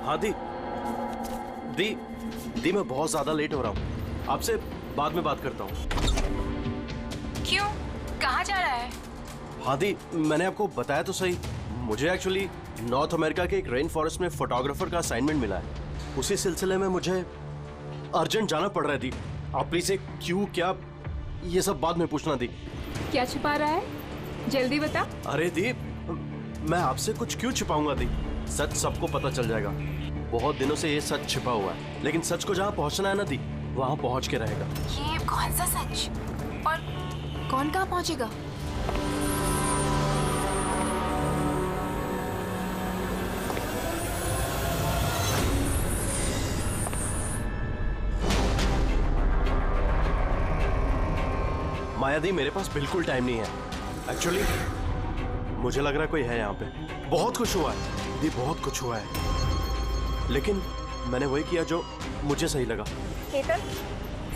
हाँ दी, दी दी मैं बहुत ज्यादा लेट हो रहा हूँ, आपसे बाद में बात करता हूँ। क्यों, कहाँ जा रहा है? हाँ दी, मैंने आपको बताया तो सही, मुझे एक्चुअली नॉर्थ अमेरिका के एक रेन फॉरेस्ट में फोटोग्राफर का असाइनमेंट मिला है। उसी सिलसिले में मुझे अर्जेंट जाना पड़ रहा है दी। आप प्लीज एक क्यों क्या ये सब बाद में पूछना दी। क्या छुपा रहा है, जल्दी बता। अरे दी, मैं आपसे कुछ क्यों छिपाऊंगा दी, सच सबको पता चल जाएगा। बहुत दिनों से ये सच छिपा हुआ है, लेकिन सच को जहाँ पहुँचना है ना दी, वहाँ पहुँच के रहेगा। ये कौन सा सच, और कौन कहाँ पहुँचेगा? माया दी, मेरे पास बिल्कुल टाइम नहीं है। एक्चुअली मुझे लग रहा है कोई है यहाँ पे। बहुत कुछ हुआ है दी, बहुत कुछ हुआ है, लेकिन मैंने वही किया जो मुझे सही लगा। केतन,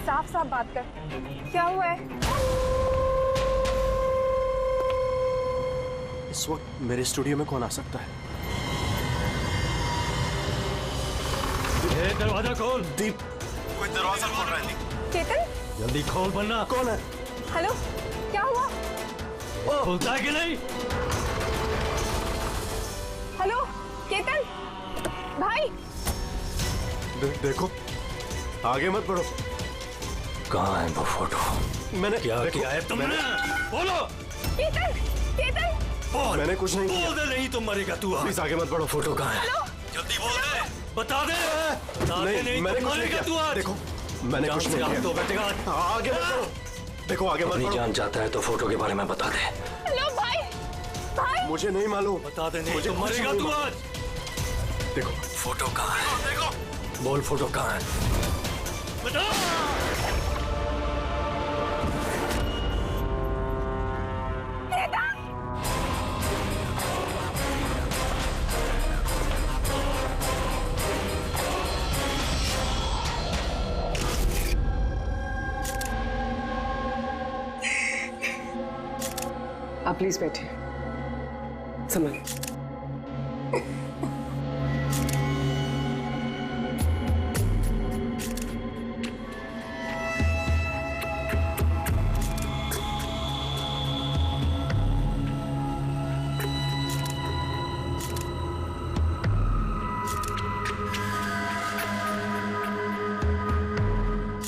साफ साफ बात कर, क्या हुआ है? इस वक्त मेरे स्टूडियो में कौन आ सकता है? दरवाजा खोल। दीप, कोई दरवाजा खोल रहा है दी। केतन, जल्दी खोल वरना। कौन है? हेलो, क्या हुआ? खुलता है कि नहीं? हेलो केतन भाई। देखो, आगे मत बढ़ो। कहाँ है वो फोटो? मैंने क्या किया है तुमने? बोलो। केतन, केतन, बोल। मैंने कुछ नहीं किया। बोल दे, नहीं तो मरेगा तू। प्लीज आगे मत बढ़ो। फोटो कहाँ है? जल्दी बोल दे, बता दे। बता दे, नहीं मैंने तो कुछ नहीं मरेगा किया। तू आज। देखो, मैंने कुछ नहीं किया। तो बैठेगा। आगे मत बढ़ो। देखो आगे मत अपनी बढ़ो। जान चाहता है तो फोटो के बारे में बता दे। हेलो भाई, भाई। मुझे नहीं मालूम। बता दे, नहीं मुझे तो कुछ मरेगा नहीं तू मालूम। आज। देखो फोटो कहाँ है? देखो। बोल, फोटो कहाँ है? बता। आप प्लीज बैठिए। संभालिए।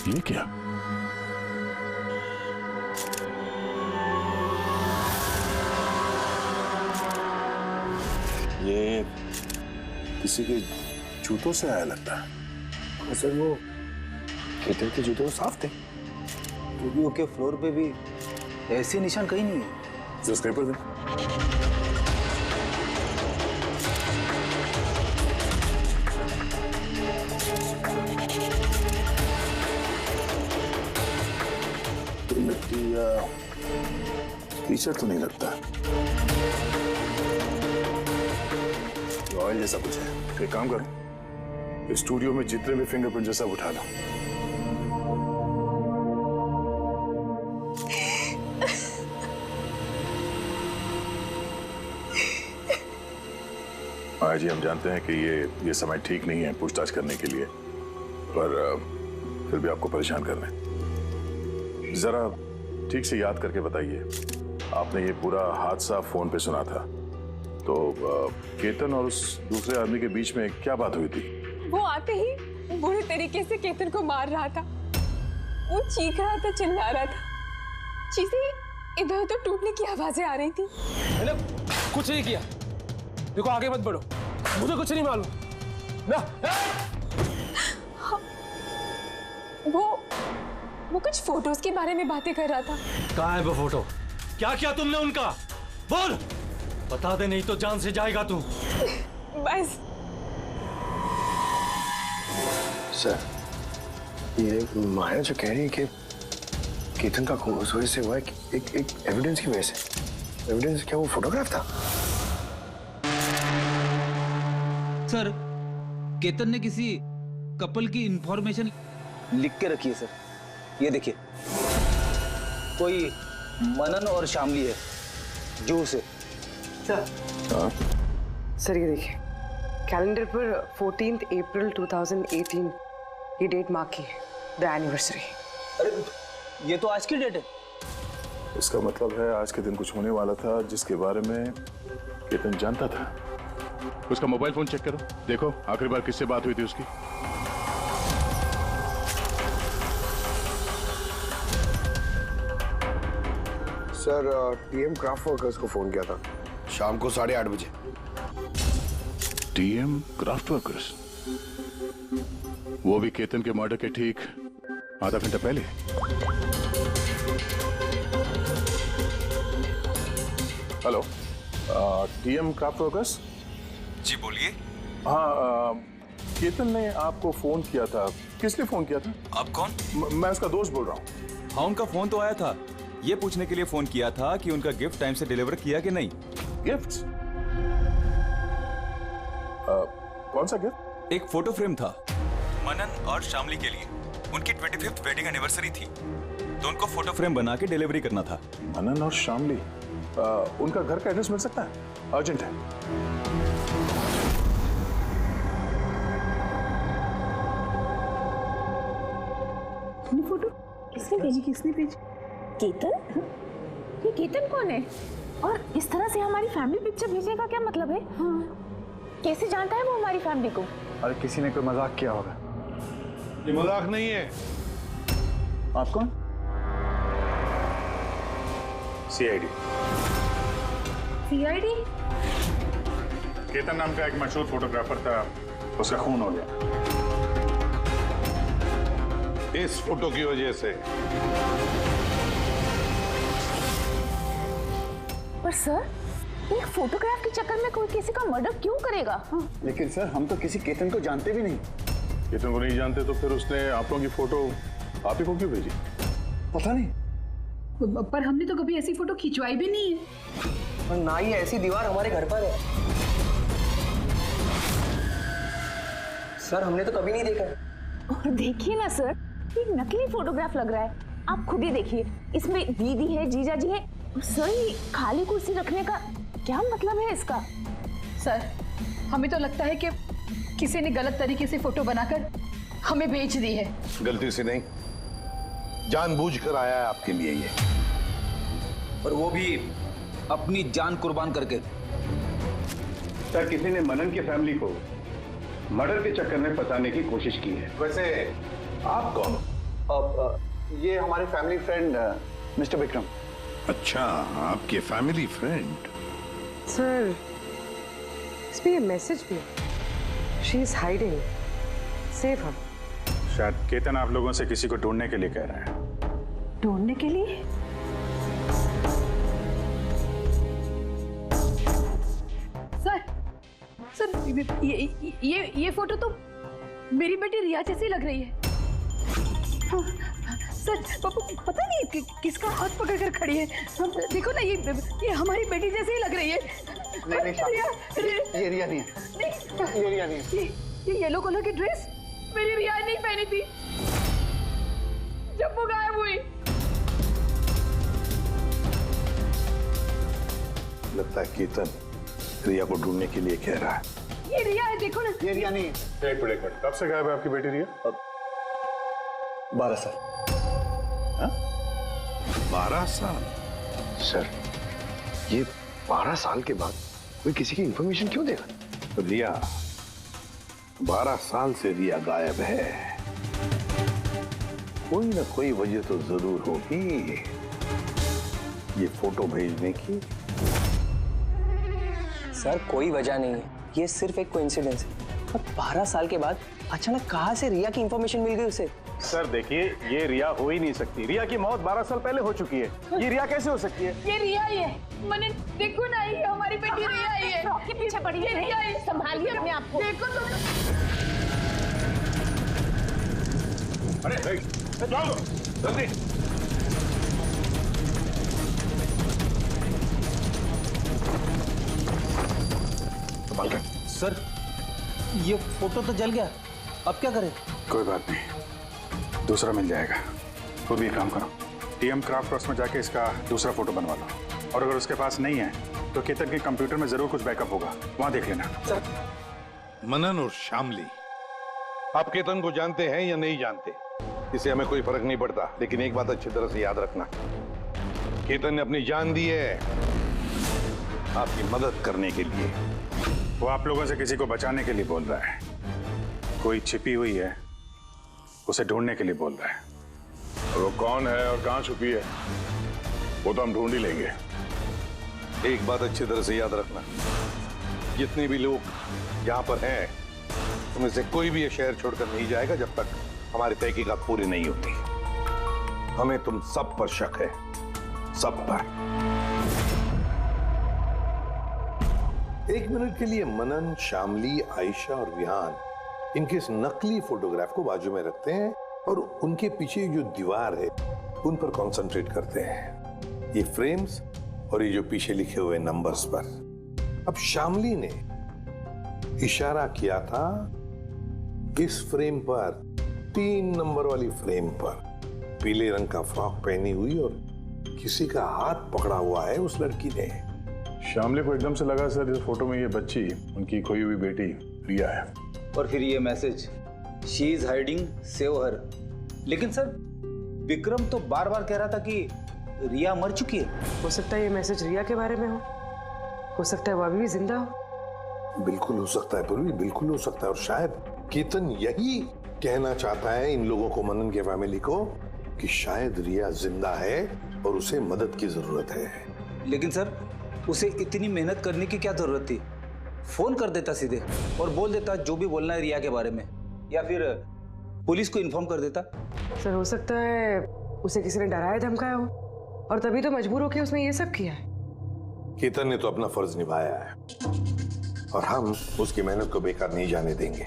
ये क्या? ये किसी के जूतों से आया लगता है। सर वो केतन के जूते तो साफ थे, क्योंकि उसके फ्लोर पे भी ऐसे निशान कहीं नहीं है। जो स्क्रेपर दे। तो मिट्टी या टीचर तो नहीं लगता, ऑयल जैसा कुछ है। एक काम करो, स्टूडियो में जितने भी फिंगरप्रिंट सब उठा लो। हाँ जी, हम जानते हैं कि ये समय ठीक नहीं है पूछताछ करने के लिए, पर फिर भी आपको परेशान कर रहे हैं। जरा ठीक से याद करके बताइए, आपने ये पूरा हादसा फोन पे सुना था, तो केतन और उस दूसरे आदमी के बीच में क्या बात हुई थी? वो आते ही बुरे तरीके से केतन को मार रहा था। वो चीख रहा था, चिल्ला रहा था, चीजें इधर उधर टूटने की आवाजें आ रही थी। मैंने कुछ नहीं किया। देखो आगे मत बढ़ो, मुझे कुछ नहीं मालूम ना। वो कुछ फोटोज के बारे में बातें कर रहा था। कहाँ है वो फोटो? क्या किया तुमने उनका? बोल, बता दे, नहीं तो जान से जाएगा तू। बस सर, ये माया जो कह रही है कि केतन का खून उस वजह से हुआ है, एक एविडेंस की वजह से। एविडेंस क्या वो फोटोग्राफ था? सर, केतन ने किसी कपल की इंफॉर्मेशन लिख के रखी है सर, ये देखिए। कोई मनन और शामली है, जू से। सर, सर ये देखिए, कैलेंडर पर 14th अप्रैल 2018 ये डेट मार्क की, द एनिवर्सरी। अरे ये तो आज की डेट है। इसका मतलब है आज के दिन कुछ होने वाला था जिसके बारे में केतन जानता था। उसका मोबाइल फोन चेक करो, देखो आखिरी बार किससे बात हुई थी उसकी। सर टीएम क्राफ्ट वर्कर्स को फोन किया था शाम को 8:30 बजे। टीएम क्राफ्ट वर्कर्स, वो भी केतन के मर्डर के ठीक आधा घंटा पहले। हेलो, टीएम क्राफ्ट वर्कर्स जी बोलिए। हाँ, केतन ने आपको फोन किया था। किसने फोन किया था? आप कौन? मैं उसका दोस्त बोल रहा हूँ। हाँ उनका फोन तो आया था, ये पूछने के लिए फोन किया था कि उनका गिफ्ट टाइम से डिलीवर किया कि नहीं। गिफ्ट? कौन सा गिफ्ट? एक फोटो फ्रेम था मनन और शामली के लिए। उनकी 25th वेडिंग एनिवर्सरी थी तो उनको फोटो फ्रेम बना के डिलीवरी करना था। मनन और शामली, उनका घर का एड्रेस मिल सकता है? अर्जेंट है। फोटो किसने भेजी? किसने भेजी? केतन? ये केतन कौन है? और इस तरह से हमारी फैमिली पिक्चर भेजने का क्या मतलब है? कैसे जानता है वो हमारी फैमिली को? अरे किसी ने कोई मजाक किया होगा। ये मजाक नहीं है। आप कौन? सीआईडी। सीआईडी? केतन नाम का एक मशहूर फोटोग्राफर था, उसका खून हो गया इस फोटो की वजह से। पर सर, एक फोटोग्राफ के चक्कर में कोई किसी का मर्डर क्यों करेगा? लेकिन सर हम तो किसी केतन को जानते भी नहीं। केतन को नहीं जानते तो फिर उसने आप लोगों की फोटो आप ही को क्यों भेजी? पता नहीं। पर हमने तो कभी ऐसी फोटो खिंचवाई भी नहीं है। और ना ही ऐसी दीवार हमारे घर पर है। सर हमने तो कभी नहीं देखा। और देखिए ना सर, ये नकली फोटोग्राफ लग रहा है। आप खुद ही देखिए, इसमें दीदी है, जीजा जी है। सर ये खाली कुर्सी रखने का क्या मतलब है इसका? सर हमें तो लगता है कि किसी ने गलत तरीके से फोटो बनाकर हमें बेच दी है। गलती से नहीं, जानबूझकर आया है आपके लिए ये। और वो भी अपनी जान कुर्बान करके। सर किसी ने मनन की फैमिली को मर्डर के चक्कर में फंसाने की कोशिश की है। वैसे आप कौन? ये हमारे फैमिली फ्रेंड मिस्टर विक्रम। अच्छा, आपके फैमिली फ्रेंड। सर इसमें ये मैसेज भी, she is hiding, save her. शायद केतन आप लोगों से किसी को ढूंढने के लिए कह रहा है। ढूंढने के लिए? सर ये फोटो तो मेरी बेटी रिया जैसी लग रही है। सर पता नहीं किसका हाथ पकड़ कर खड़ी है। देखो ना, ये हमारी बेटी जैसी ही लग रही है। नहीं, ये रिया नहीं है। नहीं, ये रिया नहीं है। ये येलो कलर की ड्रेस मेरी रिया नहीं पहनी थी जब वो गायब हुई। लगता है केतन रिया को ढूंढने के लिए कह रहा है। ये रिया है, देखो ना। ये रिया नहीं है। एक मिनट, कब से गायब है आपकी बेटी रिया? 12 साल। 12 साल? सर ये 12 साल के बाद कोई किसी की इंफॉर्मेशन क्यों देगा? रिया 12 साल से रिया गायब है। कोई ना कोई वजह तो जरूर होगी ये फोटो भेजने की। सर कोई वजह नहीं है, ये सिर्फ एक कोइंसिडेंस है। और 12 साल के बाद अचानक कहाँ से रिया की इंफॉर्मेशन मिल गई उसे? सर देखिए, ये रिया हो ही नहीं सकती। रिया की मौत 12 साल पहले हो चुकी है। ये रिया कैसे हो सकती है? ये रिया ही है। मैंने देखो ना, ये हमारी बेटी रिया ही है। के पीछे पड़ी है। ये रिया ही। संभालिए अपने आप को। देखो तो। अरे चलो जल्दी। सर ये फोटो तो जल गया, अब क्या करें? कोई बात नहीं, दूसरा मिल जाएगा। तो भी काम करो, टीएम क्राफ्ट वर्क्स में जाके इसका दूसरा फोटो बनवा लो। और अगर उसके पास नहीं है तो केतन के कंप्यूटर में जरूर कुछ बैकअप होगा, वहां देख लेना। सर मनन और शामली, आप केतन को जानते हैं या नहीं जानते, इससे हमें कोई फर्क नहीं पड़ता, लेकिन एक बात अच्छी तरह से याद रखना, केतन ने अपनी जान दी है आपकी मदद करने के लिए। वो आप लोगों से किसी को बचाने के लिए बोल रहा है। कोई छिपी हुई है, उसे ढूंढने के लिए बोल रहा है। और वो कौन है और कहां छुपी है वो तो हम ढूंढ ही लेंगे। एक बात अच्छी तरह से याद रखना, जितने भी लोग यहाँ पर हैं उनमें से कोई भी ये शहर छोड़कर नहीं जाएगा जब तक हमारी तहकीकात पूरी नहीं होती। हमें तुम सब पर शक है, सब पर। 1 मिनट के लिए मनन, शामली, आयशा और विहान इनके इस नकली फोटोग्राफ को बाजू में रखते हैं और उनके पीछे जो दीवार है उन पर कंसंट्रेट करते हैं, ये फ्रेम्स और ये जो पीछे लिखे हुए नंबर्स पर। अब शामली ने इशारा किया था इस फ्रेम पर, 3 नंबर वाली फ्रेम पर, पीले रंग का फ्रॉक पहनी हुई और किसी का हाथ पकड़ा हुआ है उस लड़की ने। शामली को एकदम से लगा सर इस फोटो में ये बच्ची उनकी खोई हुई बेटी रिया है। और फिर ये message, she is hiding, save her. लेकिन सर विक्रम तो बार बार कह रहा था कि रिया मर चुकी है। हो सकता है ये मैसेज रिया के बारे में हो सकता है वो अभी भी जिंदा हो। बिल्कुल हो सकता है पूर्वी, बिल्कुल हो सकता है। और शायद केतन यही कहना चाहता है इन लोगों को, मनन के फैमिली को, कि शायद रिया जिंदा है और उसे मदद की जरूरत है। लेकिन सर उसे इतनी मेहनत करने की क्या जरूरत थी? फोन कर देता सीधे और बोल देता जो भी बोलना है रिया के बारे में, या फिर पुलिस को इन्फॉर्म कर देता। सर हो सकता है उसे किसी ने डराया धमकाया हो और तभी तो मजबूर होकर उसने ये सब किया है। केतन ने तो अपना फर्ज निभाया है और हम उसकी मेहनत को बेकार नहीं जाने देंगे।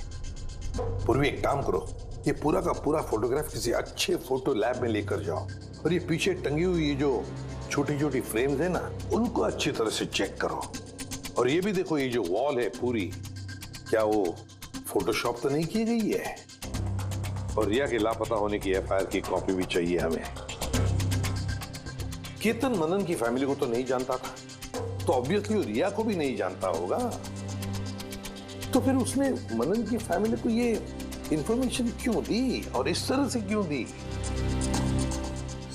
पूर्वी एक काम करो, ये पूरा का पूरा फोटोग्राफ किसी अच्छे फोटो लैब में लेकर जाओ और ये पीछे टंगी हुई ये जो छोटी छोटी फ्रेम्स है ना, उनको अच्छी तरह से चेक करो। और ये भी देखो ये जो वॉल है पूरी, क्या वो फोटोशॉप तो नहीं की गई है? और रिया के लापता होने की एफआईआर की कॉपी भी चाहिए हमें। केतन मनन की फैमिली को तो नहीं जानता था, तो ऑब्वियसली रिया को भी नहीं जानता होगा, तो फिर उसने मनन की फैमिली को ये इंफॉर्मेशन क्यों दी और इस तरह से क्यों दी?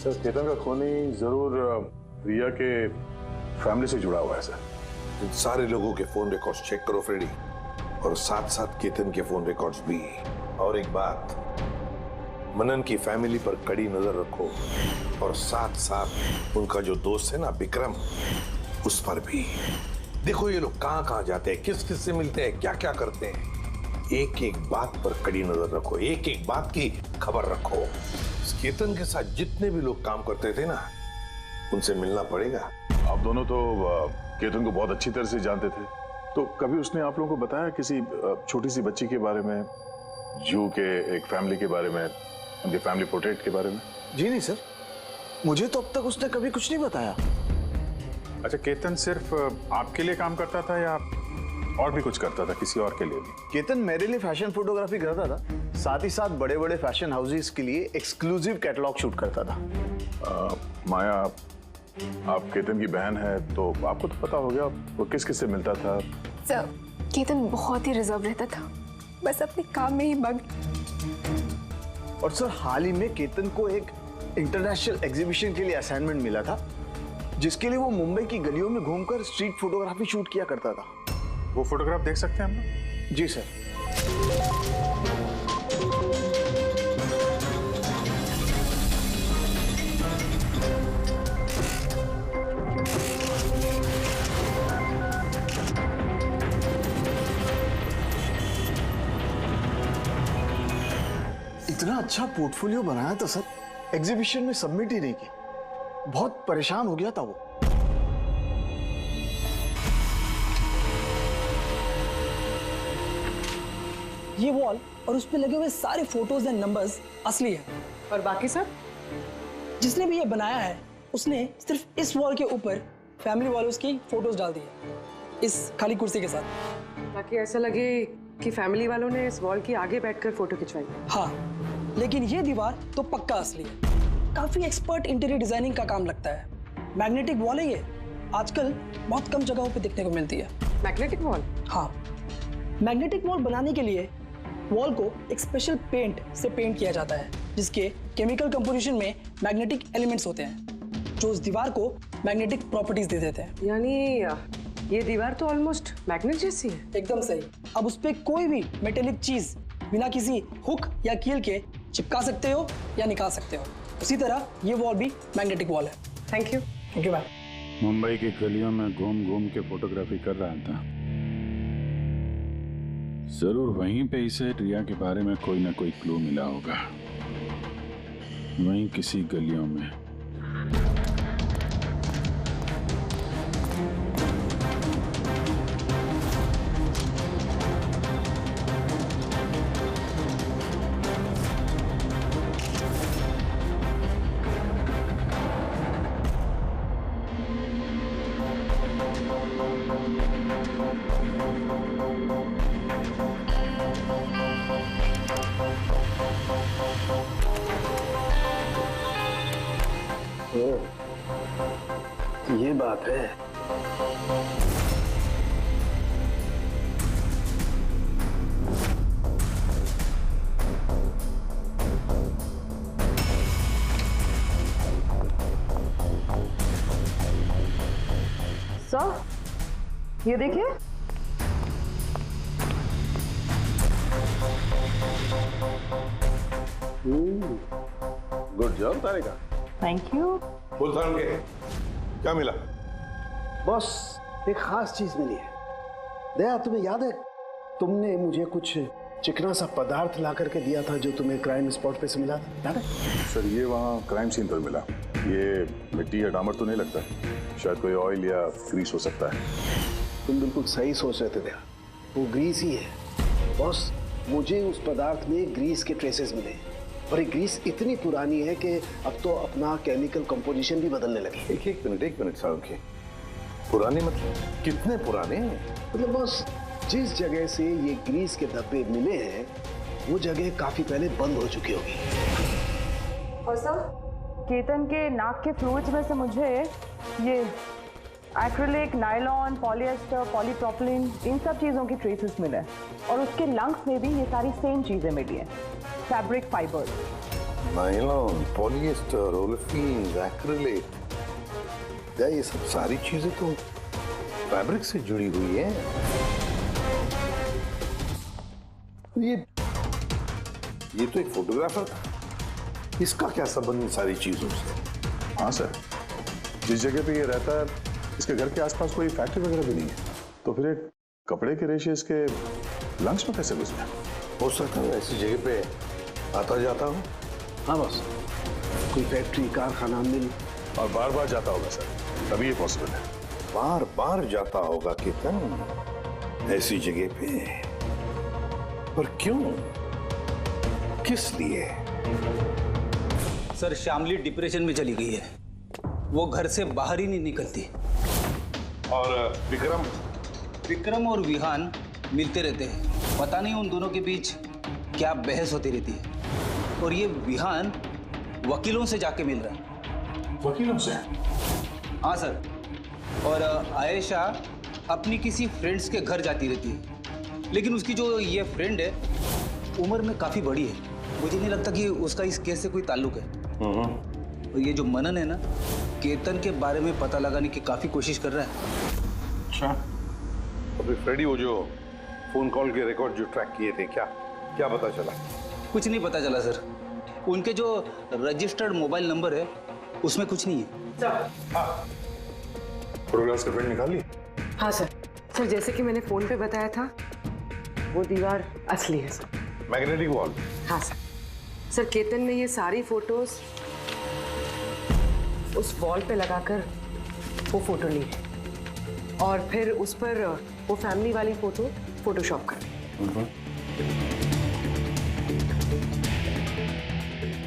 सर केतन का खूनी जरूर रिया के फैमिली से जुड़ा हुआ है सर। इन सारे लोगों के फोन रिकॉर्ड्स चेक करो फ्रेडी, और साथ साथ केतन के फोन रिकॉर्ड्स भी। और एक बात, मनन की फैमिली पर कड़ी नजर रखो और साथ साथ उनका जो दोस्त है ना विक्रम, उस पर भी देखो ये लोग कहां कहां जाते हैं, किस किस से मिलते हैं, क्या क्या करते हैं। एक एक बात पर कड़ी नजर रखो, एक एक बात की खबर रखो। केतन के साथ जितने भी लोग काम करते थे ना, उनसे मिलना पड़ेगा। आप दोनों तो केतन को बहुत अच्छी तरह से जानते थे, तो कभी उसने आप लोगों को बताया किसी छोटी सी बच्ची के बारे में, जू के एक फैमिली के बारे में, उनके फैमिली पोर्ट्रेट के बारे में? जी नहीं सर, मुझे तो अब तक उसने कभी कुछ नहीं बताया। अच्छा, केतन सिर्फ आपके लिए काम करता था या और भी कुछ करता था किसी और के लिए भी? केतन मेरे लिए फैशन फोटोग्राफी करता था, साथ ही साथ बड़े बड़े फैशन हाउसेस के लिए एक्सक्लूसिव कैटलॉग शूट करता था। माया, आप केतन की बहन है तो आपको तो पता होगा वो किस किस से मिलता था। सर केतन बहुत ही रिजर्व रहता था, बस अपने काम में ही मग्न। और सर हाल ही में केतन को एक इंटरनेशनल एग्जीबिशन के लिए असाइनमेंट मिला था, जिसके लिए वो मुंबई की गलियों में घूमकर स्ट्रीट फोटोग्राफी शूट किया करता था। वो फोटोग्राफ देख सकते हैं हम लोग? जी सर। इतना अच्छा पोर्टफोलियो बनाया था सर, एग्जीबिशन में सबमिट ही नहीं किया। बहुत परेशान हो गया था वो। ये वॉल और उस पे लगे हुए सारे फोटोज एंड नंबर्स असली है। और बाकी सब? जिसने भी ये बनाया है उसने सिर्फ इस वॉल के ऊपर फैमिली वालों की फोटोज डाल दी है, इस खाली कुर्सी के साथ, ताकि ऐसा लगे कि फैमिली वालों ने इस वॉल के आगे बैठकर फोटो खिंचवाई। हाँ, लेकिन ये दीवार तो पक्का असली है। काफी एक्सपर्ट इंटीरियर डिजाइनिंग का काम लगता है। मैग्नेटिक वॉल है ये, आजकल बहुत कम जगहों पे देखने को मिलती है। Magnetic wall? हाँ, मैग्नेटिक वॉल बनाने के लिए वॉल को एक स्पेशल पेंट से पेंट किया जाता है, जिसके केमिकल कंपोजिशन में मैग्नेटिक एलिमेंट्स होते हैं जो उस दीवार को मैग्नेटिक प्रॉपर्टीज दे देते हैं। यानी ये दीवार तो ऑलमोस्ट मैग्नेट जैसी है। एकदम सही। अब उस पे कोई भी मेटेलिक चीज बिना किसी हुक या कील के चिपका सकते हो या निकाल सकते हो। उसी तरह ये वॉल भी मैग्नेटिक वॉल है। Thank you. Thank you ma'am. Mumbai की गलियों में घूम घूम के फोटोग्राफी कर रहा था। जरूर वहीं पे इसे रिया के बारे में कोई ना कोई क्लू मिला होगा, वहीं किसी गलियों में। ये बात है। सर, ये देखिए। Good job Tarika. Thank you. बोल साहब के क्या मिला? बॉस, एक खास चीज मिली है। दया, तुम्हें याद है तुमने मुझे कुछ चिकना सा पदार्थ ला करके दिया था जो तुम्हें क्राइम स्पॉट पे से मिला था, याद है? सर ये वहाँ क्राइम सीन पर मिला। ये मिट्टी या डामर तो नहीं लगता, शायद कोई ऑयल या ग्रीस हो सकता है। तुम बिल्कुल सही सोच रहे थे दया, वो ग्रीस ही है। बॉस, मुझे उस पदार्थ में ग्रीस के ट्रेसेस मिले और ये ग्रीस इतनी पुरानी है कि अब तो अपना केमिकल कंपोजिशन भी बदलने लगी। एक मिनट साहब के पुराने मतलब कितने पुराने? मतलब बॉस, जिस जगह से ये ग्रीस के धब्बे मिले हैं वो जगह काफी पहले बंद हो चुकी होगी। और सर, केतन के नाक के फ्लूइड्स में से मुझे ये एक्रिलिक, नायलॉन, पॉलिएस्टर, पॉलीप्रोपिलीन, इन सब चीजों की ट्रेसेस मिले और उसके लंग्स में भी ये सारी सेम चीजें मिली हैं, fabric fibres. Nylon, polyester, olefin, acrylic, ये सब सारी चीजें तो फैब्रिक से जुड़ी हुई है। ये तो एक फोटोग्राफर था, इसका क्या संबंध इन सारी चीजों से? हाँ सर, जिस जगह पे ये रहता है इसके घर के आसपास कोई फैक्ट्री वगैरह भी नहीं है, तो फिर एक कपड़े के रेशे इसके लंग्स में कैसे घुस गए? हो सकता है ऐसी जगह पे आता जाता हो। हाँ बॉस, कोई फैक्ट्री, कारखाना, मिल, और बार बार जाता होगा सर, तभी ये पॉसिबल है। बार बार जाता होगा केतन ऐसी जगह पे, पर क्यों, किस लिए? सर, श्यामली डिप्रेशन में चली गई है, वो घर से बाहर ही नहीं निकलती। और विक्रम और विहान मिलते रहते हैं, पता नहीं उन दोनों के बीच क्या बहस होती रहती है। और ये विहान वकीलों से जाके मिल रहा है। वकीलों से? हाँ सर। और आयशा अपनी किसी फ्रेंड्स के घर जाती रहती है, लेकिन उसकी जो ये फ्रेंड है उम्र में काफी बड़ी है, मुझे नहीं लगता कि उसका इस केस से कोई ताल्लुक है। और ये जो मनन है ना, केतन के बारे में पता लगाने की काफी कोशिश कर रहा है। अच्छा, अभी फ्रेडी वो जो फोन कॉल के रिकॉर्ड जो ट्रैक किए थे, क्या पता चला? कुछ नहीं पता चला सर। उनके जो रजिस्टर्ड मोबाइल नंबर है उसमें कुछ नहीं है। फोटोग्राफ्स का प्रिंट निकाल ली? हाँ सर। सर, जैसे कि मैंने फोन पे बताया था, वो दीवार असली है सर। Magnetic wall? हाँ सर। सर, केतन ने ये सारी फोटोज उस वॉल पे लगाकर वो फोटो ली है और फिर उस पर वो फैमिली वाली फोटो फोटोशॉप कर दी।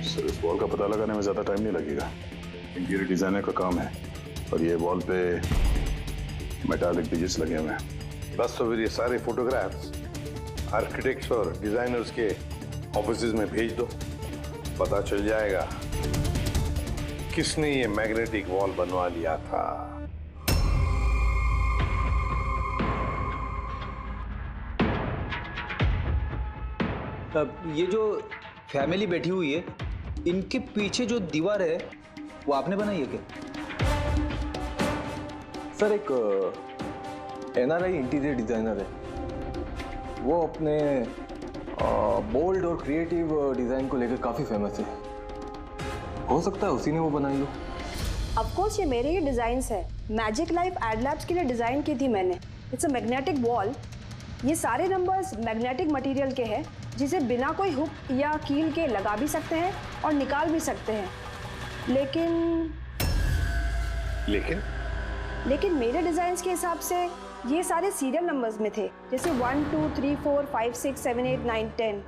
सर, इस वॉल का पता लगाने में ज्यादा टाइम नहीं लगेगा, इंटीरियर डिजाइनर का काम है, और ये वॉल पे मेटालिक डिजिट्स लगे हुए हैं। बस तो फिर ये सारे फोटोग्राफ्स आर्किटेक्ट्स और डिजाइनर्स के ऑफिसेज में भेज दो, पता चल जाएगा किसने ये मैग्नेटिक वॉल बनवा लिया था। ये जो फैमिली बैठी हुई है, इनके पीछे जो दीवार है वो आपने बनाई है क्या? सर एक NRI इंटीरियर डिजाइनर है, वो अपने बोल्ड और क्रिएटिव डिजाइन को लेकर काफी फेमस है। हो सकता है उसी ने वो बनाई हो। ऑफ कोर्स ये मेरे ही डिजाइन्स है। मैजिक लाइफ एड लैब्स के लिए डिजाइन की थी मैंने। It's a magnetic wall. ये सारे नंबर्स मैग्नेटिक मटेरियल के हैं, जिसे बिना कोई हुक या कील के लगा भी सकते हैं और निकाल भी सकते हैं। लेकिन मेरे डिजाइन्स के हिसाब से ये सारे सीरियल नंबर्स में थे, जैसे 1 2 3 4 5 6 7 8 9 10।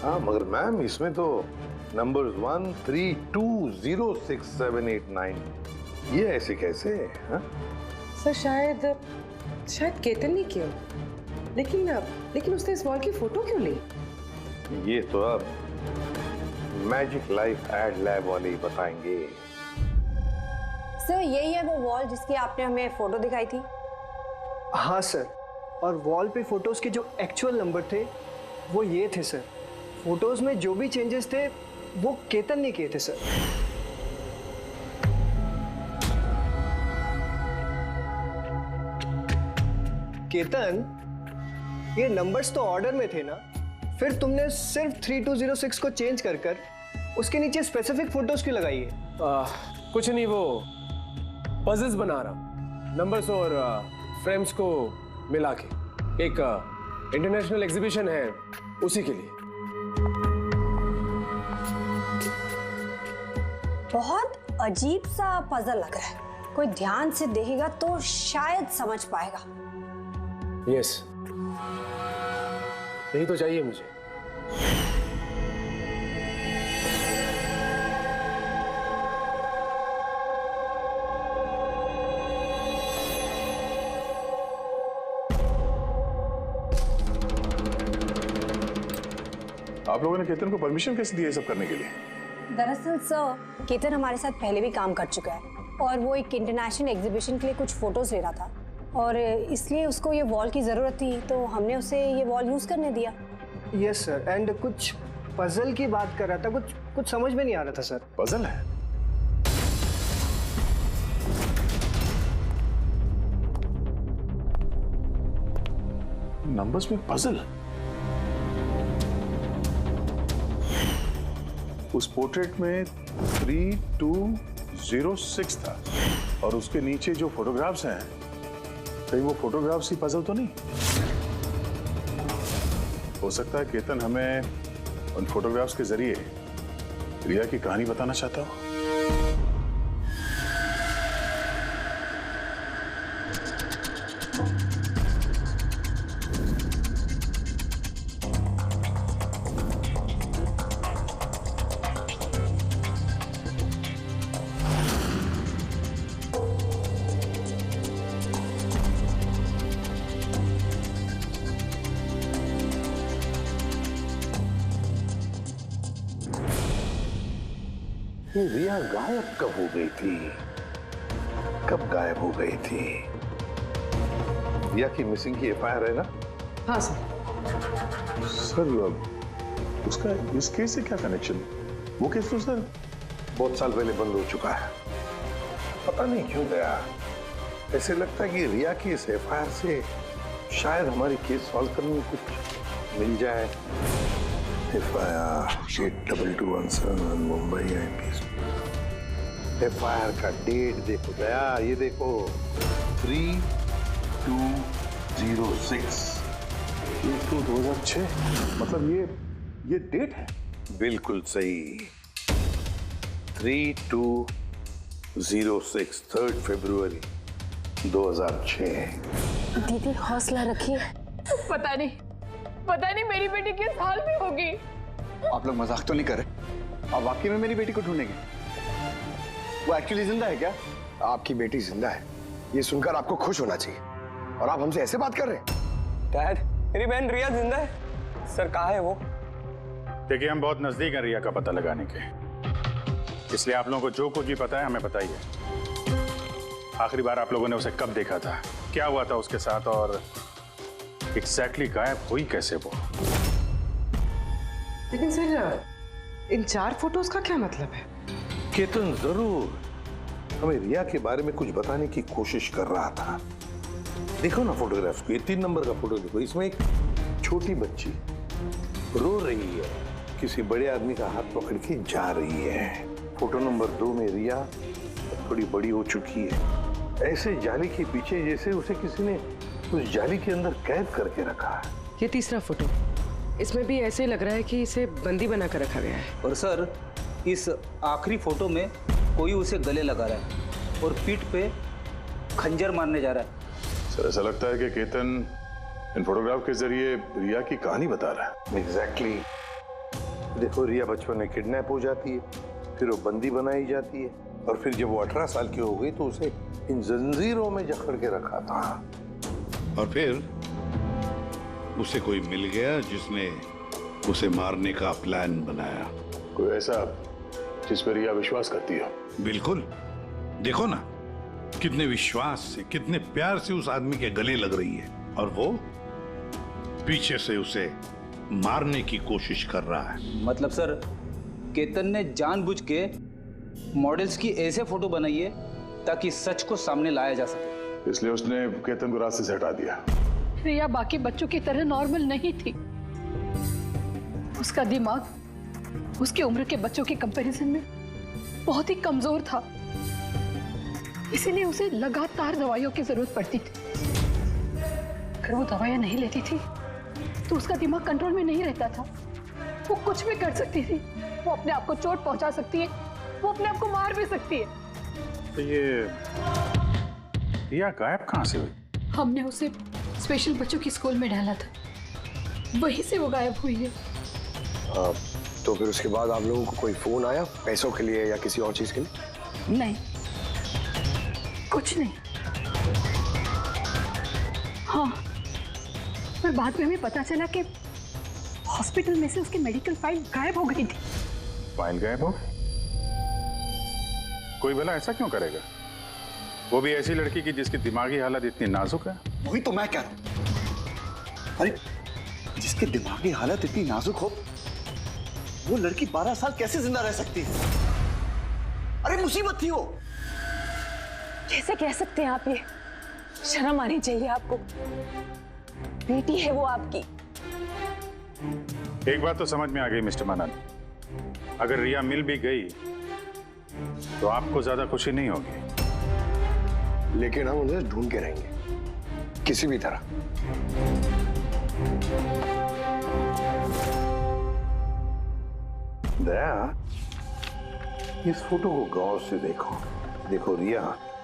हाँ मगर मैम इसमें तो नंबर्स 1 3 2 0 6 7 8 9 ये ऐसे कैसे? हाँ? सर शायद केतन ने किया, लेकिन उसने इस वॉल की फोटो क्यों ली? ये तो अब मैजिक लाइफ एड लैब वाले ही बताएंगे। सर यही है वो वॉल जिसकी आपने हमें फोटो दिखाई थी? हाँ सर, और वॉल पे फोटोज के जो एक्चुअल नंबर थे वो ये थे सर। फोटोज में जो भी चेंजेस थे वो केतन ने किए थे सर। केतन, ये नंबर्स तो ऑर्डर में थे ना, फिर तुमने सिर्फ 3206 को चेंज कर उसके नीचे स्पेसिफिक फोटोज क्यों लगाई है? कुछ नहीं, वो पजल्स बना रहा, नंबर्स और फ्रेम्स को मिला के। एक इंटरनेशनल एग्जीबिशन है, उसी के लिए। बहुत अजीब सा पजल लग रहा है, कोई ध्यान से देखेगा तो शायद समझ पाएगा। यस, यही तो चाहिए मुझे। आप लोगों ने केतन को परमिशन कैसे दी है सब करने के लिए? दरअसल सर, केतन हमारे साथ पहले भी काम कर चुका है और वो एक इंटरनेशनल एग्जीबिशन के लिए कुछ फोटोज ले रहा था और इसलिए उसको ये वॉल की ज़रूरत थी, तो हमने उसे ये वॉल यूज़ करने दिया। यस सर, एंड कुछ पजल की बात कर रहा था, कुछ समझ में नहीं आ रहा था सर। पजल है? नंबर्स में पजल? उस पोर्ट्रेट में 3206 था और उसके नीचे जो फोटोग्राफ्स हैं, कहीं वो फोटोग्राफ्स ही पजल तो नहीं? हो सकता है केतन हमें उन फोटोग्राफ्स के जरिए रिया की कहानी बताना चाहता हो। ये रिया गायब कब हो गई थी? कब गायब हो गई थी? रिया की मिसिंग की FIR है ना? हाँ सर। सर उसका इस केस से क्या कनेक्शन? वो केस तो सर बहुत साल पहले बंद हो चुका है। पता नहीं क्यों गया, ऐसे लगता है कि रिया की इस FIR से शायद हमारी केस सॉल्व करने में कुछ मिल जाए। FIR 8221 Mumbai IPS। FIR का डेट देखो दया, ये देखो 3206। ये तो 2006, मतलब ये डेट है? बिल्कुल सही, 3206, 3 फरवरी 2006। दीदी हौसला रखिए। पता नहीं मेरी बेटी किस हाल में होगी। आप लोग मजाक तो नहीं कर रहे? आप वाकई में मेरी बेटी को ढूंढेंगे? वो एक्चुअली जिंदा है क्या? आपकी बेटी जिंदा है, ये सुनकर आपको खुश होना चाहिए, और आप हमसे ऐसे बात कर रहे हैं? डैड, मेरी बहन रिया जिंदा है। सर कहाँ है वो? देखिए हम बहुत नजदीक हैं रिया का पता लगाने के, इसलिए आप लोगों को जो कुछ भी पता है हमें बताइए। आखिरी बार आप लोगों ने उसे कब देखा था, क्या हुआ था उसके साथ, और एग्जैक्टली गायब हुई कैसे वो? लेकिन सर इन 4 फोटोज का क्या मतलब है? केतन जरूर हमें रिया के बारे में कुछ बताने की कोशिश कर रहा था। देखो ना फोटोग्राफ्स को, ये 3 नंबर का फोटो देखो, इसमें एक छोटी बच्ची रो रही है, किसी बड़े आदमी का हाथ पकड़ के जा रही है। फोटो नंबर 2 में रिया थोड़ी बड़ी हो चुकी है, ऐसे जाली के पीछे जैसे उसे किसी ने उस जाली के अंदर कैद करके रखा है। ये तीसरा फोटो, इसमें भी ऐसे लग रहा है कि इसे बंदी बना कर रखा गया है। और सर इस आखिरी फोटो में कोई उसे गले लगा रहा है और पीठ पे खंजर मारने जा रहा है। सर ऐसा लगता है कि केतन इन फोटोग्राफ के जरिए रिया की कहानी बता रहा है। एग्जैक्टली। देखो रिया बचपन में किडनैप हो जाती है, फिर वो बंदी बनाई जाती है, और फिर जब वो 18 साल की हो गई तो उसे इन जंजीरों में जकड़ के रखा था। और फिर उसे कोई मिल गया जिसने उसे मारने का प्लान बनाया। कोई ऐसा जिस पर रिया विश्वास करती है। बिल्कुल, देखो ना कितने विश्वास से, कितने प्यार से उस आदमी के गले लग रही है, और वो पीछे से उसे मारने की कोशिश कर रहा है। मतलब सर केतन ने जानबूझ के मॉडल्स की ऐसे फोटो बनाई है ताकि सच को सामने लाया जा सके, इसलिए उसने केतन को रास्ते से हटा दिया। रिया बाकी बच्चों की तरह नॉर्मल नहीं थी। उसका दिमाग उसकी उम्र के बच्चों के कंपैरिजन में बहुत ही कमजोर था, इसीलिए उसे लगातार दवाइयों की जरूरत पड़ती थी। अगर वो दवाइयां नहीं लेती थी तो उसका दिमाग कंट्रोल में नहीं रहता था। वो कुछ भी कर सकती थी, वो अपने आप को चोट पहुंचा सकती है, वो अपने आप को मार भी सकती है। तो ये रिया गायब कहाँ से हुई? हमने उसे स्पेशल बच्चों की स्कूल में डाला था, वहीं से वो गायब हुई है। तो फिर उसके बाद आप लोगों को कोई फोन आया पैसों के लिए या किसी और चीज के लिए? नहीं, कुछ नहीं। हाँ, पर बाद में हमें पता चला कि हॉस्पिटल में से उसकी मेडिकल फाइल गायब हो गई थी। फाइल गायब हो गई? कोई भला ऐसा क्यों करेगा? वो भी ऐसी लड़की की जिसकी दिमागी हालत इतनी नाजुक है। वही तो मैं कह रहा हूं। अरे जिसकी दिमागी हालत इतनी नाजुक हो, वो लड़की 12 साल कैसे जिंदा रह सकती है? अरे मुसीबत थी वो। कैसे कह सकते हैं आप ये? शर्म आनी चाहिए आपको। बेटी है वो आपकी। एक बात तो समझ में आ गई मिस्टर मनन, अगर रिया मिल भी गई तो आपको ज्यादा खुशी नहीं होगी। लेकिन हम उन्हें ढूंढ के रहेंगे किसी भी तरह। दया, इस फोटो को गौर से देखो। देखो रिया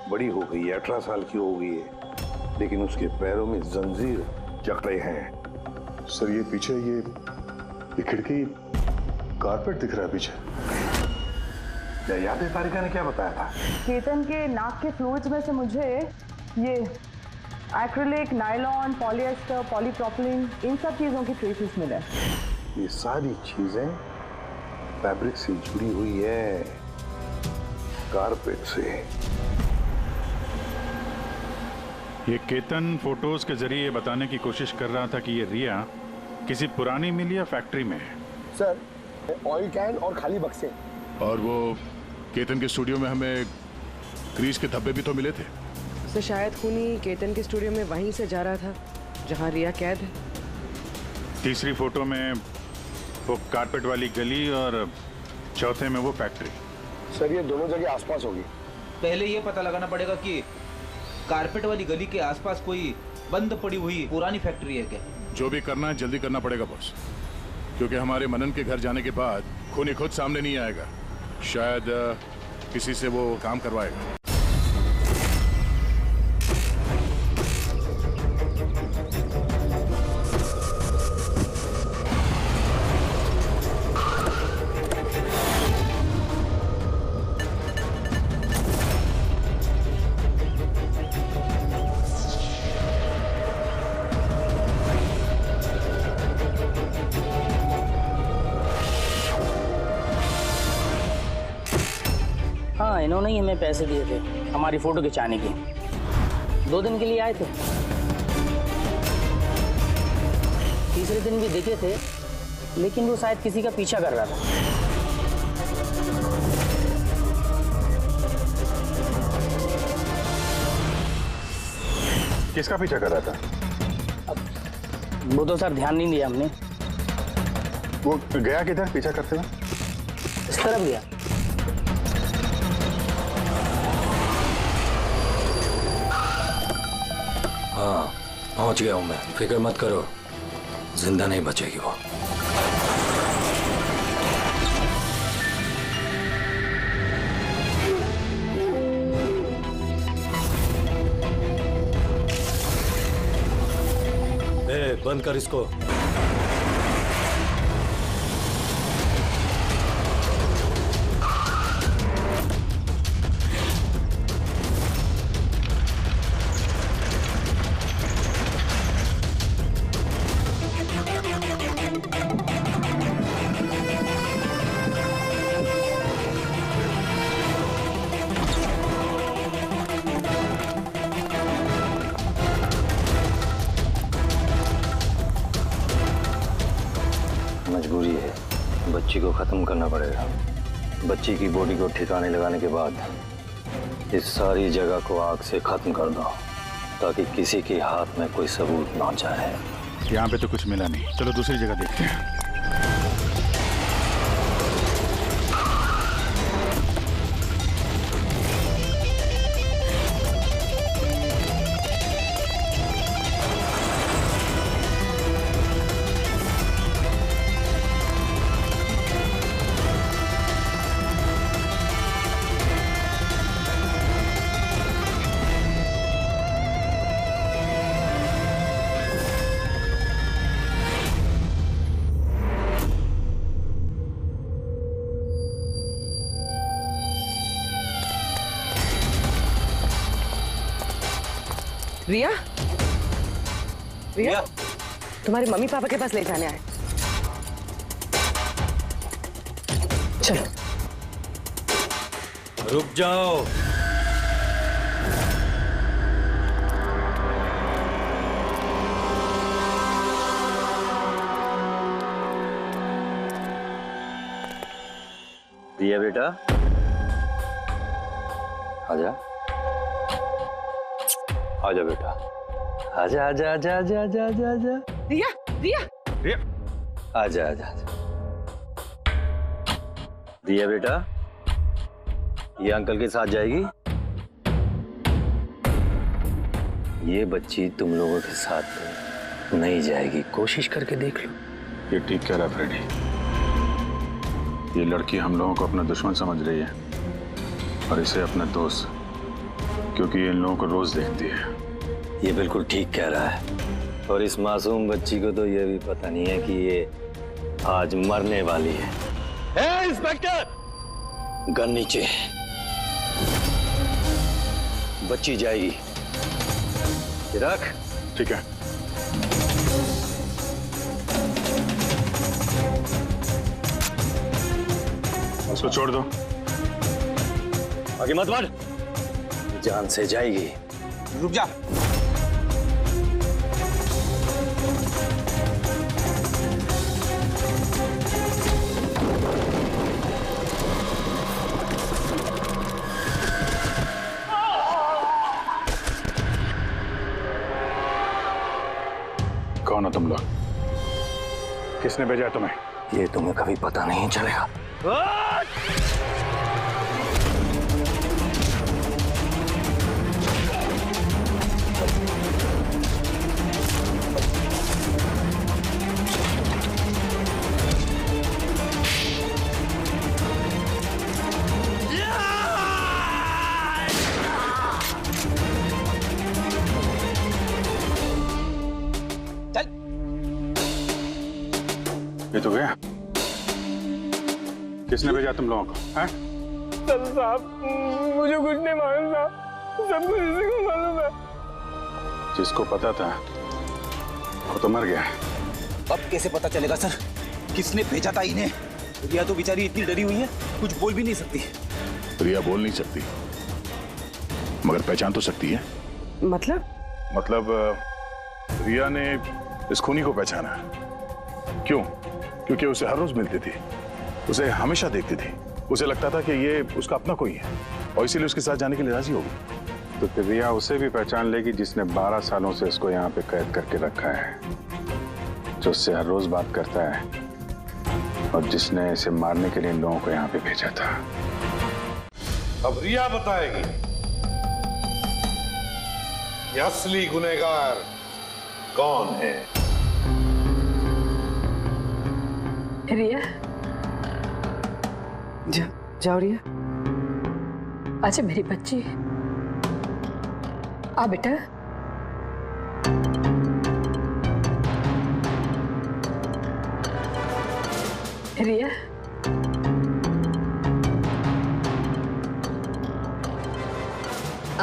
बड़ी हो गई है, 18 साल की हो गई है, लेकिन उसके पैरों में जंजीर जकड़े हैं। सर ये पीछे ये खिड़की कारपेट दिख रहा है पीछे। याद है तारिका ने क्या बताया था? केतन के नाक के फ्लूइड्स में से मुझे ये एक्रिलिक, नायलॉन, पॉलिएस्टर, पॉलीप्रोपिलीन, इन सब चीजों की ट्रेसेस मिले। ये सारी चीजें फैब्रिक से जुड़ी हुई है, कारपेट से। ये केतन फोटोज के जरिए बताने की कोशिश कर रहा था कि ये रिया किसी पुरानी मिल या फैक्ट्री में है। सर ऑयल कैन और खाली बक्से। और वो केतन के स्टूडियो में हमें ग्रीस के धब्बे भी तो मिले थे। तो शायद खूनी केतन के स्टूडियो में वहीं से जा रहा था जहां रिया कैद है। तीसरी फोटो में वो कारपेट वाली गली और चौथे में वो फैक्ट्री। सर ये दोनों जगह आसपास होगी। पहले ये पता लगाना पड़ेगा कि कारपेट वाली गली के आसपास कोई बंद पड़ी हुई पुरानी फैक्ट्री है क्या? जो भी करना है जल्दी करना पड़ेगा बॉस, क्योंकि हमारे मनन के घर जाने के बाद खूनी खुद सामने नहीं आएगा। शायद किसी से वो काम करवाएगा। हाँ, इन्होंने ही हमें पैसे दिए थे हमारी फोटो खिंचाने के। 2 दिन के लिए आए थे, तीसरे दिन भी दिखे थे लेकिन वो शायद किसी का पीछा कर रहा था। किसका पीछा कर रहा था? वो तो सर ध्यान नहीं दिया हमने। वो गया किधर पीछा करते हुए? इस तरफ गया। हाँ, पहुंच गया हूं मैं, फिक्र मत करो, जिंदा नहीं बचेगी वो। बंद कर इसको। मजबूरी है, बच्ची को खत्म करना पड़ेगा। बच्ची की बॉडी को ठिकाने लगाने के बाद इस सारी जगह को आग से खत्म कर दो, ताकि किसी के हाथ में कोई सबूत ना जाए। यहाँ पे तो कुछ मिला नहीं, चलो दूसरी जगह देखते हैं। रिया, रिया, तुम्हारे मम्मी पापा के पास ले जाने आए। चलो। रुक जाओ। रिया बेटा, आजा आजा बेटा, आजा आजा आजा आजा आजा आजा आजा। रिया, रिया, रिया, आजा आजा आजा। रिया बेटा, ये अंकल के साथ जाएगी। ये बच्ची तुम लोगों के साथ नहीं जाएगी, कोशिश करके देख लो। ये ठीक कह रहा है फ्रेडी। ये लड़की हम लोगों को अपना दुश्मन समझ रही है और इसे अपना दोस्त, क्योंकि ये इन लोगों को रोज देखती है। ये बिल्कुल ठीक कह रहा है, और इस मासूम बच्ची को तो ये भी पता नहीं है कि ये आज मरने वाली है। इंस्पेक्टर, गन नीचे, बच्ची जाएगी। रख। ठीक है। उसको छोड़ दो। आगे मत बढ़, जान से जाएगी। रुक जा। कौन हो तुम लोग? किसने भेजा तुम्हें? ये तुम्हें कभी पता नहीं चलेगा। ये तो गया। किसने भेजा तुम लोगों को? हैं? साहब, मुझे कुछ नहीं मालूम साहब, सब कुछ इसी को मालूम है। जिसको पता था वो तो मर गया। अब कैसे पता चलेगा सर किसने भेजा था इन्हें? रिया तो बेचारी इतनी डरी हुई है, कुछ बोल भी नहीं सकती। रिया बोल नहीं सकती, मगर पहचान तो सकती है। मतलब रिया ने इस खूनी को पहचाना। क्यों? क्योंकि उसे हर रोज मिलती थी, उसे हमेशा देखती थी, उसे लगता था कि ये उसका अपना कोई है और इसीलिए उसके साथ जाने के लिए राजी हो गई। तो फिर रिया उसे भी पहचान लेगी जिसने 12 सालों से इसको यहाँ पे कैद करके रखा है, जो उससे हर रोज बात करता है और जिसने इसे मारने के लिए इन लोगों को यहाँ पे भेजा था। अब रिया बताएगी कि असली गुनहगार कौन है। रिया, जाओ रिया। अच्छा मेरी बच्ची, आ बेटा। रिया,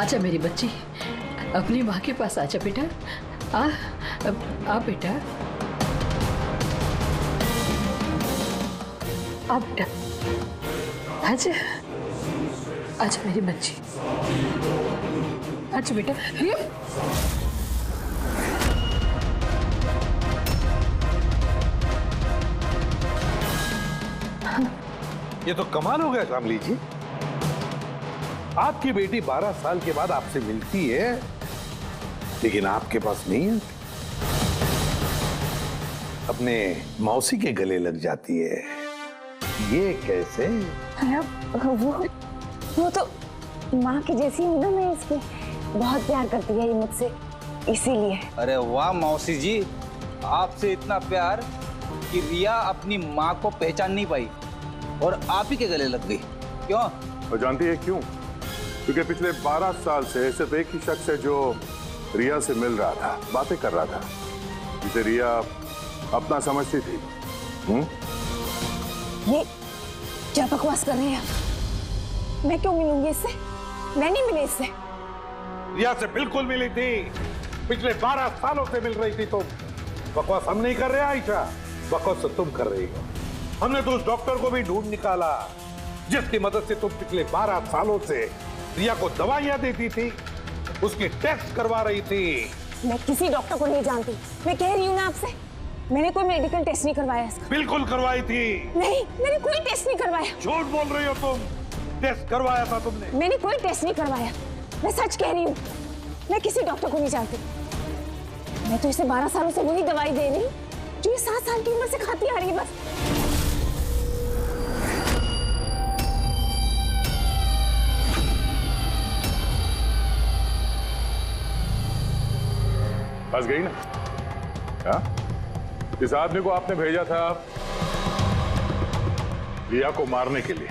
आजा मेरी बच्ची, अपनी माँ के पास आजा बेटा। आ बेटा, आ बेटा, आजा, आजा मेरी बच्ची, आजा बेटा। रिया, ये तो कमाल हो गया शामली जी, आपकी बेटी 12 साल के बाद आपसे मिलती है लेकिन आपके पास नहीं है, अपने मौसी के गले लग जाती है। ये कैसे? वो तो माँ की जैसी हूँ ना मैं इसकी, बहुत प्यार करती है ये मुझसे, इसीलिए। अरे वाह मौसी जी, आपसे इतना प्यार कि रिया अपनी माँ को पहचान नहीं पाई और आप ही के गले लग गई। क्यों? और जानती है क्यों? क्योंकि पिछले 12 साल से सिर्फ एक ही शख्स है जो रिया से मिल रहा था, बातें कर रहा था, जिसे रिया अपना समझती थी। ये क्या बकवास कर रहे हैं? मैं क्यों मिलूंगी इससे? मैं नहीं मिली इससे। रिया से बिल्कुल मिली थी, पिछले 12 सालों से मिल रही थी तुम। बकवास हम नहीं कर रहे आयशा, बकवास तो तुम कर रही हो। हमने तो उस डॉक्टर को भी ढूंढ निकाला जिसकी मदद से तुम पिछले 12 सालों से रिया को दवाइयां देती थी, उसकी टेस्ट करवा रही थी। मैं किसी डॉक्टर को नहीं जानती, मैं कह रही हूँ ना आपसे, मैंने कोई मेडिकल टेस्ट नहीं करवाया इसका। बिल्कुल करवाई थी। नहीं, मैंने कोई टेस्ट नहीं करवाया। झूठ बोल रही हो तुम, टेस्ट करवाया था तुमने। मैंने कोई टेस्ट नहीं करवाया, मैं सच कह रही हूँ। मैं किसी डॉक्टर को नहीं जानती, मैं तो इसे 12 सालों से वही दवाई दे रही हूँ जो ये 7 साल की उम्र से खाती आ रही है बस। फंस गई ना? हाँ? इस आदमी को आपने भेजा था रिया को मारने के लिए।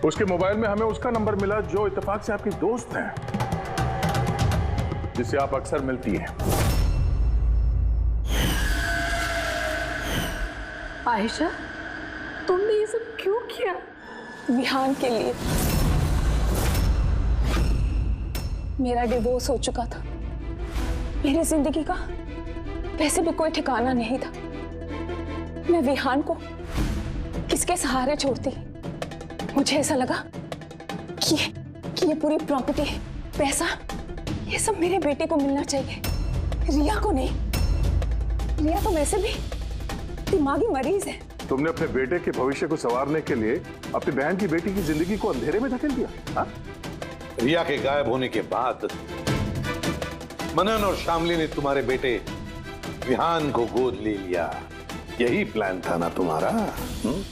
उसके मोबाइल में हमें उसका नंबर मिला जो इत्तेफाक से आपकी दोस्त है, जिससे आप अक्सर मिलती हैं। आयशा, तुमने ये सब क्यों किया? विहान के लिए। मेरा डिवोर्स हो चुका था, मेरी जिंदगी का वैसे भी कोई ठिकाना नहीं था। मैं विहान को किसके सहारे छोड़ती? मुझे ऐसा लगा कि ये पूरी प्रॉपर्टी, पैसा, ये सब मेरे बेटे को मिलना चाहिए, रिया को नहीं। रिया तो वैसे भी दिमागी मरीज है। तुमने अपने बेटे के भविष्य को संवारने के लिए अपनी बहन की बेटी की जिंदगी को अंधेरे में धकेल दिया। हाँ? रिया के गायब होने के बाद मनन और शामली ने तुम्हारे बेटे विहान को गोद ले लिया। यही प्लान था ना तुम्हारा?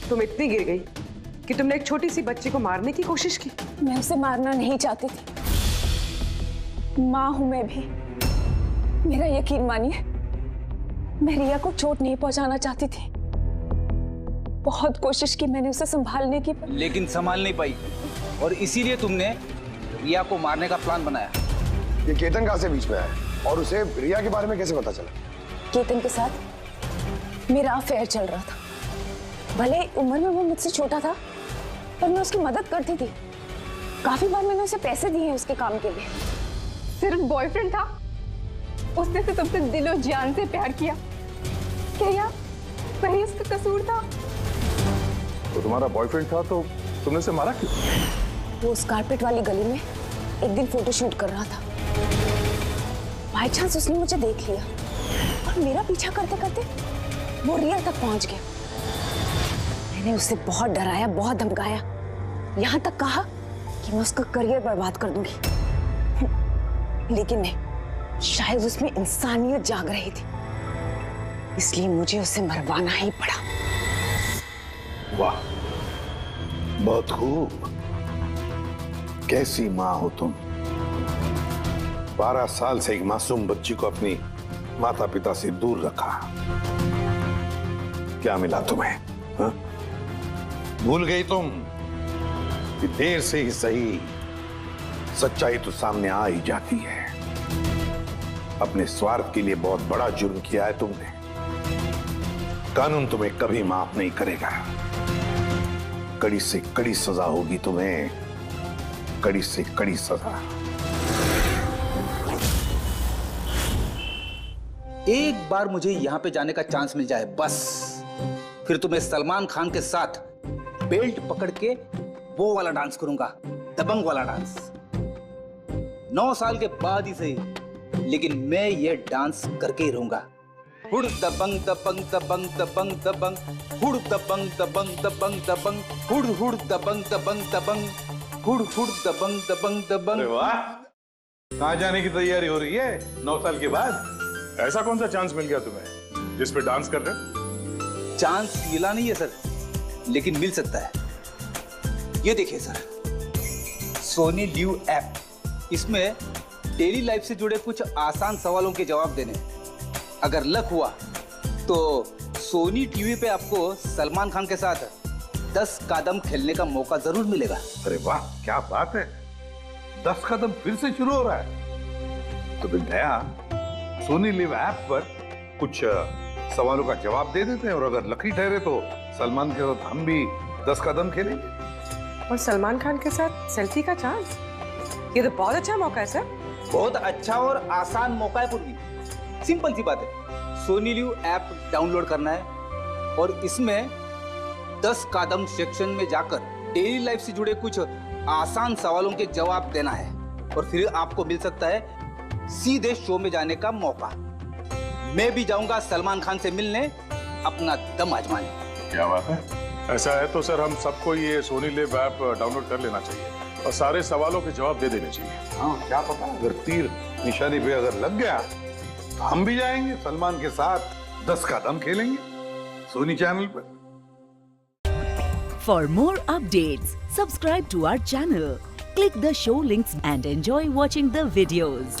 तुम इतनी गिर गई कि तुमने एक छोटी सी बच्ची को मारने की कोशिश की। मैं उसे मारना नहीं चाहती थी, माँ हूं मैं भी। मेरा यकीन मानिए, मैं रिया को चोट नहीं पहुंचाना चाहती थी। बहुत कोशिश की मैंने उसे संभालने की, लेकिन संभाल नहीं पाई और इसीलिए तुमने रिया को मारने का प्लान बनाया। ये केतन कहाँ से बीच में आया और उसे रिया के बारे में कैसे पता चला? केतन के साथ मेरा अफेयर चल रहा था। भले उम्र में वो मुझसे छोटा था, पर मैं उसकी मदद करती थी। काफी बार मैंने उसे पैसे दिए उसके काम के लिए। सिर्फ बॉयफ्रेंड था, उसने तो तुमसे दिलो जान से प्यार किया। क्या वही उसका कसूर था? तो तुम्हारा बॉयफ्रेंड था तो तुमने उसे मारा क्यों? वो उस कारपेट वाली गली में एक दिन फोटोशूट कर रहा था। बाय चांस उसने मुझे देख लिया और मेरा पीछा करते करते वो रिया तक पहुंच गया। मैंने उसे बहुत डराया, बहुत धमकाया, यहाँ तक कहा कि मैं उसका करियर बर्बाद कर दूंगी। लेकिन नहीं, शायद उसमें इंसानियत जाग रही थी, इसलिए मुझे उसे मरवाना ही पड़ा। वाह, बहुत खूब। कैसी माँ हो तुम। 12 साल से एक मासूम बच्ची को अपनी माता पिता से दूर रखा। क्या मिला तुम्हें? हा? भूल गई तुम कि देर से ही सही सच्चाई तो सामने आ ही जाती है। अपने स्वार्थ के लिए बहुत बड़ा जुर्म किया है तुमने। कानून तुम्हें कभी माफ नहीं करेगा। कड़ी से कड़ी सजा होगी तुम्हें, कड़ी से कड़ी सजा। एक बार मुझे यहां पे जाने का चांस मिल जाए बस, फिर तो मैं सलमान खान के साथ बेल्ट पकड़ के वो वाला डांस करूंगा, दबंग वाला डांस। 9 साल के बाद ही सही, लेकिन मैं ये डांस करके ही रहूंगा। हुड़ दबंग दबंग दबंग दबंग दबंग, हुड़ दबंग दबंग दबंग दबंग, हुड़ हुड़ दबंग दबंग दबंग, हुड़ हुड़ दबंग दबंग दबंग। अरे वाह, कहाँ जाने की तैयारी हो रही है 9 साल के बाद? ऐसा कौन सा चांस मिल गया तुम्हें जिस पे डांस कर रहे हो? चांस मिला नहीं है सर, लेकिन मिल सकता है। ये देखिए सर, सोनी लिव ऐप, इसमें डेली लाइफ से जुड़े कुछ आसान सवालों के जवाब देने। अगर लक हुआ तो सोनी टीवी पे आपको सलमान खान के साथ 10 कदम खेलने का मौका जरूर मिलेगा। अरे वाह, क्या बात है। 10 कदम फिर से शुरू हो रहा है। तो फिर दया, सोनी लिव ऐप पर कुछ सवालों का जवाब दे देते हैं, और अगर लकी ठहरे तो सलमान के साथ हम भी 10 कदम खेलेंगे। और सलमान खान के साथ सेल्फी का चांस, ये तो बहुत अच्छा मौका है सर। बहुत अच्छा और आसान मौका है पूर्वी। सिंपल सी बात है, सोनी लिव ऐप डाउनलोड करना है और इसमें 10 कदम सेक्शन में जाकर डेली लाइफ से जुड़े कुछ आसान सवालों के जवाब देना है, और फिर आपको मिल सकता है सीधे शो में जाने का मौका। मैं भी जाऊंगा सलमान खान से मिलने, अपना दम आजमाने। क्या बात है। ऐसा है तो सर हम सबको ये सोनी लिव ऐप डाउनलोड कर लेना चाहिए और सारे सवालों के जवाब दे देने चाहिए। हाँ, क्या पता, अगर तीर निशानी पे अगर लग गया तो हम भी जाएंगे सलमान के साथ 10 कदम खेलेंगे सोनी चैनल पर। For more updates, subscribe to our channel, click the show links and enjoy watching the videos.